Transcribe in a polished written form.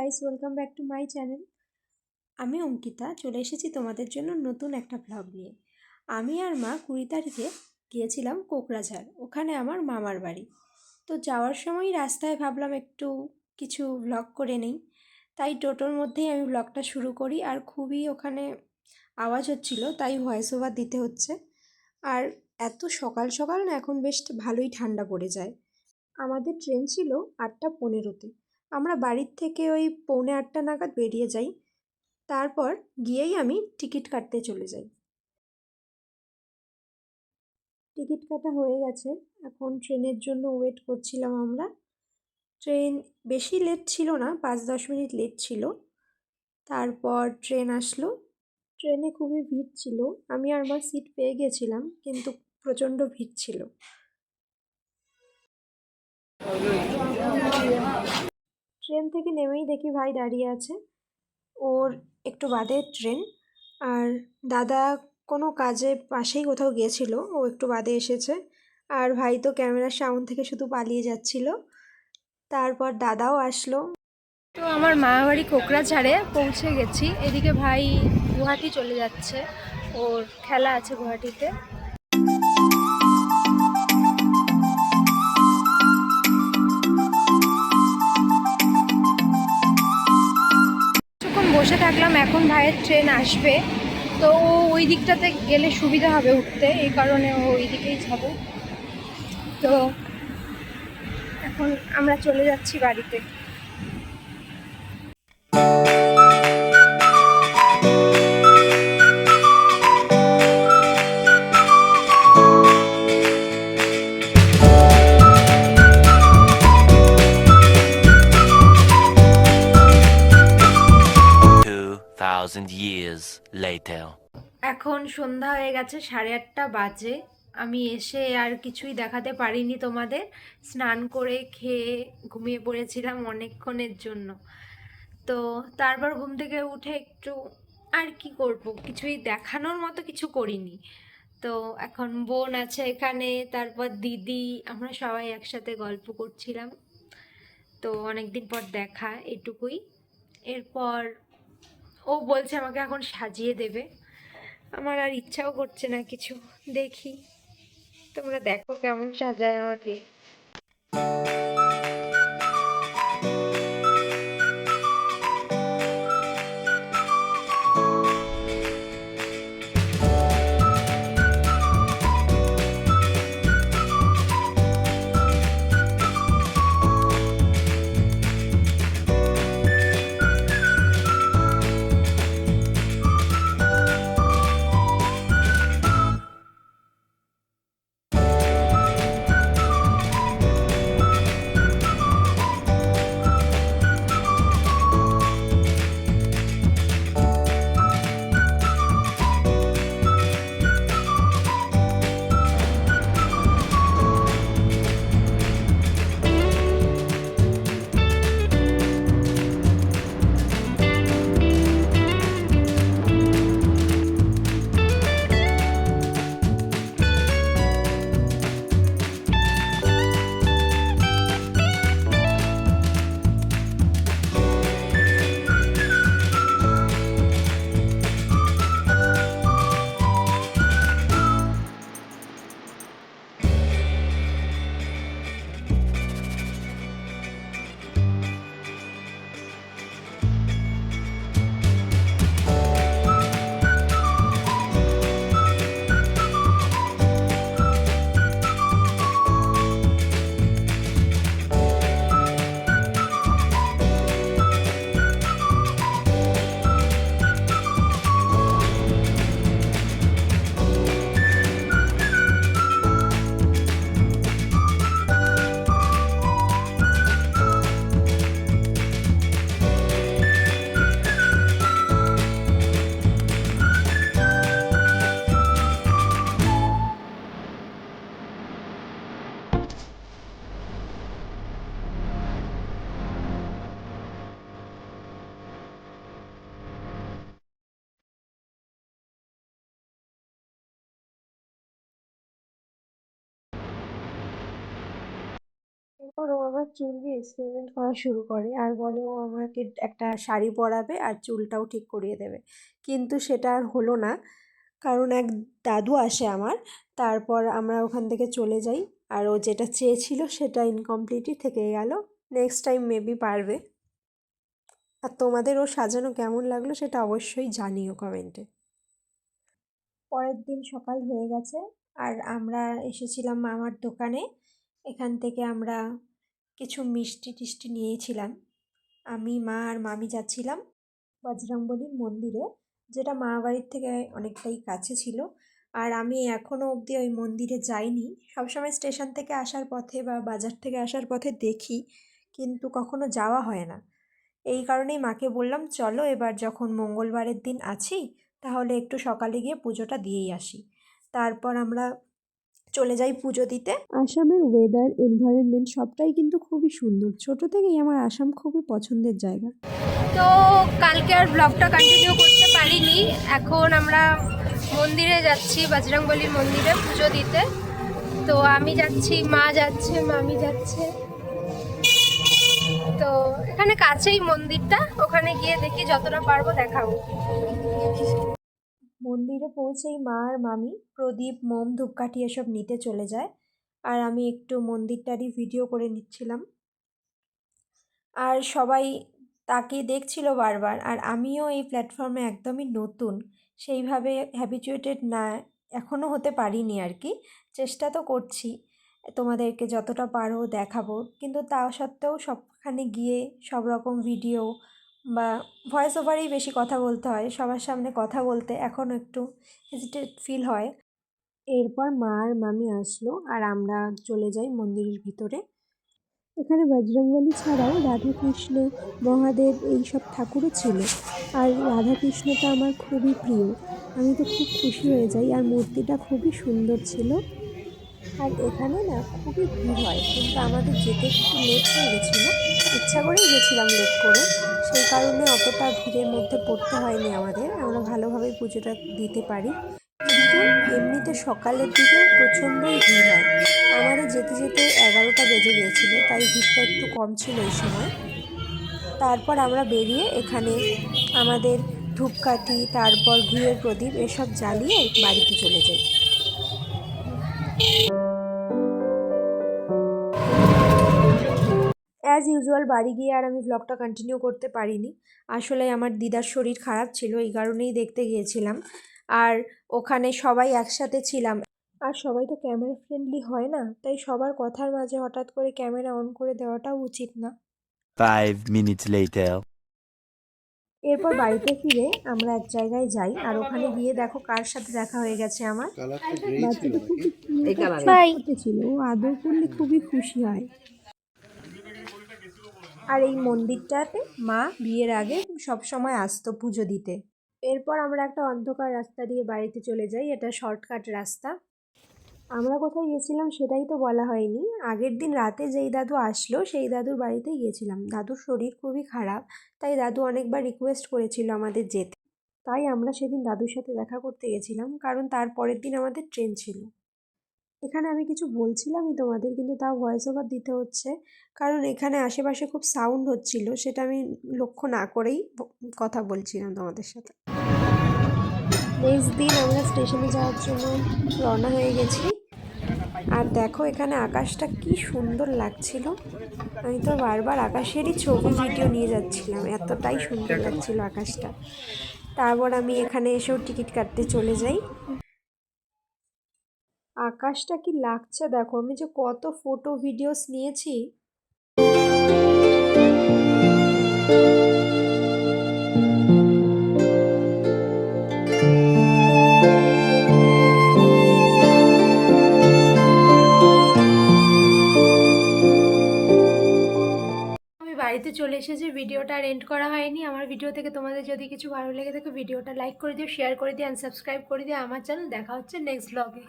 Guys, welcome back to my channel. আমি অঙ্কিতা চলে এসেছি তোমাদের জন্য নতুন একটা ভ্লগ নিয়ে। আমি আর মা 20 তারিখে গিয়েছিলাম কোকরাঝাড়, ওখানে আমার মামার বাড়ি। তো যাওয়ার সময় রাস্তায় ভাবলাম একটু কিছু ভ্লগ করে নেই, তাই টোটোর মধ্যেই আমি ভ্লগটা শুরু করি। আর খুবই ওখানে আওয়াজ হচ্ছিল, তাই ভয়েস ওভার দিতে হচ্ছে। আর এত সকাল সকাল না, এখন বেশ ভালোই ঠান্ডা পড়ে যায়। আমাদের ট্রেন ছিল 8টা 15-তে। আমরা বাড়ির থেকে ওই 7:45 নাগাদ বেরিয়ে যাই। তারপর গিয়েই আমি টিকিট কাটতে চলে যাই। টিকিট কাটা হয়ে গেছে, এখন ট্রেনের জন্য ওয়েট করছিলাম আমরা। ট্রেন বেশি লেট ছিল না, 5-10 মিনিট লেট ছিল। তারপর ট্রেন আসলো। ট্রেনে খুবই ভিড় ছিল। আমি আর আমার সিট পেয়ে গেছিলাম, কিন্তু প্রচণ্ড ভিড় ছিল। ট্রেন থেকে নেমেই দেখি ভাই দাঁড়িয়ে আছে। ওর একটু বাদে ট্রেন। আর দাদা কোনো কাজে পাশেই কোথাও গিয়েছিল, ও একটু বাদে এসেছে। আর ভাই তো ক্যামেরার সামনে থেকে শুধু পালিয়ে যাচ্ছিল। তারপর দাদাও আসলো। তো আমার মামাবাড়ি কোকরাঝাড়ে পৌঁছে গেছি। এদিকে ভাই গুয়াহাটি চলে যাচ্ছে, ওর খেলা আছে গুয়াহাটিতে। কিছুক্ষণ বসে থাকলাম, এখন ভাইয়ের ট্রেন আসবে। তো ও ওই দিকটাতে গেলে সুবিধা হবে উঠতে, এই কারণে ও ওই দিকেই যাবে। তো এখন আমরা চলে যাচ্ছি বাড়িতে। Years later. এখন সন্ধ্যা হয়ে গেছে, 8:30 বাজে। আমি এসে আর কিছুই দেখাতে পারিনি তোমাদের। স্নান করে খেয়ে ঘুমিয়ে পড়েছিলাম অনেকক্ষণের জন্য। তো তারপর ঘুম থেকে উঠে একটু, আর কি করব, কিছুই দেখানোর মতো কিছু করিনি। তো এখন বোন আছে এখানে, তারপর দিদি, আমরা সবাই একসাথে গল্প করছিলাম। তো অনেকদিন পর দেখা, এটুকুই। এরপর ও বলছে আমাকে এখন সাজিয়ে দেবে। আমার আর ইচ্ছাও করছে না কিছু। দেখি, তোমরা দেখো কেমন সাজায় আমাকে। তারপর ও আমার চুল দিয়ে এক্সপেরিমেন্ট করা শুরু করে আর বলে ও আমাকে একটা শাড়ি পরাবে আর চুলটাও ঠিক করিয়ে দেবে, কিন্তু সেটা আর হলো না, কারণ এক দাদু আসে আমার। তারপর আমরা ওখান থেকে চলে যাই, আর ও যেটা চেয়েছিল সেটা ইনকমপ্লিটই থেকে গেল। নেক্সট টাইম মেবি পারবে। আর তোমাদের ও সাজানো কেমন লাগলো সেটা অবশ্যই জানিও কমেন্টে। পরের দিন সকাল হয়ে গেছে আর আমরা এসেছিলাম মামার দোকানে। এখান থেকে আমরা কিছু মিষ্টি টিষ্টি নিয়েছিলাম। আমি, মা আর মামি যাচ্ছিলাম বজরংবলীর মন্দিরে, যেটা মামাবাড়ির থেকে অনেকটাই কাছে ছিল। আর আমি এখনও অবধি ওই মন্দিরে যাইনি। সবসময় স্টেশন থেকে আসার পথে বা বাজার থেকে আসার পথে দেখি, কিন্তু কখনো যাওয়া হয় না। এই কারণেই মাকে বললাম চলো এবার যখন মঙ্গলবারের দিন আছি তাহলে একটু সকালে গিয়ে পুজোটা দিয়েই আসি। তারপর আমরা চলে যাই পুজো দিতে। আসামের ওয়েদার, এনভায়রনমেন্ট সবটাই কিন্তু খুবই সুন্দর। ছোট থেকেই আমার আসাম খুবই পছন্দের জায়গা। তো কালকে আর ব্লগটা কন্টিনিউ করতে পারিনি। এখন আমরা মন্দিরে যাচ্ছি, বজরংবলীর মন্দিরে পুজো দিতে। তো আমি যাচ্ছি, মা যাচ্ছে, মামি যাচ্ছে। তো এখানে কাছেই মন্দিরটা, ওখানে গিয়ে দেখি যতটা পারবো দেখাবো। মন্দিরে পৌঁছেই মা আর মামি প্রদীপ, মোম, ধূপকাঠি এসব নিতে চলে যায়, আর আমি একটু মন্দিরটারই ভিডিও করে নিচ্ছিলাম। আর সবাই তাকে দেখছিল বারবার, আর আমিও এই প্ল্যাটফর্মে একদমই নতুন, সেইভাবে হ্যাবিচুয়েটেড না এখনও হতে পারিনি আর কি। চেষ্টা তো করছি তোমাদেরকে যতটা পারো দেখাবো, কিন্তু তা সত্ত্বেও সবখানে গিয়ে সব রকম ভিডিও বা ভয়েস ওভারেই বেশি কথা বলতে হয়। সবার সামনে কথা বলতে এখনও একটু হেজিটেট ফিল হয়। এরপর মা আর মামি আসলো আর আমরা চলে যাই মন্দিরের ভিতরে। এখানে বজরংবলী ছাড়াও রাধাকৃষ্ণ, মহাদেব এইসব ঠাকুরও ছিল। আর রাধাকৃষ্ণটা আমার খুবই প্রিয়, আমি তো খুব খুশি হয়ে যাই। আর মূর্তিটা খুবই সুন্দর ছিল। আর এখানে না খুবই ভিড় হয়, কিন্তু আমাদের যেতে একটু লেট হয়ে গেছিলো। ইচ্ছা করেই গেছিলাম লেট করে, সেই কারণে অতটা ভিড়ের মধ্যে পড়তে হয়নি আমাদের। আমরা ভালোভাবে পুজোটা দিতে পারি। কিন্তু এমনিতে সকালের দিকে প্রচণ্ডই ভিড় হয়। আমাদের যেতে যেতে 11টা বেজে গিয়েছিলো, তাই ভিড়টা একটু কম ছিল এই সময়। তারপর আমরা বেরিয়ে এখানে আমাদের ধূপকাঠি, তারপর ঘিয়ের প্রদীপ এসব জ্বালিয়ে বাড়িতে চলে যাই। অ্যাজ ইউজুয়াল বাড়ি গিয়ে আর আমি ব্লগটা কন্টিনিউ করতে পারিনি। আসলে আমার দিদার শরীর খারাপ ছিল, এই কারণেই দেখতে গিয়েছিলাম। আর ওখানে সবাই একসাথে ছিলাম, আর সবাই তো ক্যামেরা ফ্রেন্ডলি হয় না, তাই সবার কথার মাঝে হঠাৎ করে ক্যামেরা অন করে দেওয়াটাও উচিত না। 5 minutes later. এরপর বাড়িতে ফিরে আমরা এক জায়গায় যাই, আর ওখানে গিয়ে দেখো কার সাথে দেখা হয়ে গেছে আমার। বাচ্চাটা খুবই কিউট ছিল, ও আদর করলে খুবই খুশি হয়। আর এই মন্দিরটাতে মা বিয়ের আগে সব সময় আসতো পুজো দিতে। এরপর আমরা একটা অন্ধকার রাস্তা দিয়ে বাড়িতে চলে যাই, এটা শর্টকাট রাস্তা। আমরা কোথায় গেছিলাম সেটাই তো বলা হয়নি। আগের দিন রাতে যেই দাদু আসলো সেই দাদুর বাড়িতেই গিয়েছিলাম। দাদুর শরীর খুবই খারাপ, তাই দাদু অনেকবার রিকোয়েস্ট করেছিল আমাদের যেতে। তাই আমরা সেদিন দাদুর সাথে দেখা করতে গেছিলাম, কারণ তার পরের দিন আমাদের ট্রেন ছিল। এখানে আমি কিছু বলছিলামই তোমাদের, কিন্তু তাও ভয়েস ওভার দিতে হচ্ছে, কারণ এখানে আশেপাশে খুব সাউন্ড হচ্ছিল, সেটা আমি লক্ষ্য না করেই কথা বলছিলাম তোমাদের সাথে। নেক্সট দিন আমরা স্টেশনে যাওয়ার জন্য রওনা হয়ে গেছি। আর দেখো এখানে আকাশটা কি সুন্দর লাগছিল। আমি তো বারবার আকাশেরই ছবি ভিডিও নিয়ে যাচ্ছিলাম, এতটাই সুন্দর লাগছিল আকাশটা। তারপর আমি এখানে এসেও টিকিট কাটতে চলে যাই। আকাশটা কি লাগছে দেখো, আমি যে কত ফটো ভিডিওস নিয়েছি। বাড়িতে চলে এসেছি, ভিডিওটা আর এন্ড করা হয়নি। আমার ভিডিও থেকে তোমাদের যদি কিছু ভালো লেগে থাকে ভিডিওটা লাইক করে দিও, শেয়ার করে দিও, অ্যান্ড সাবস্ক্রাইব করে দিও আমার চ্যানেল। দেখা হচ্ছে নেক্সট ব্লগে।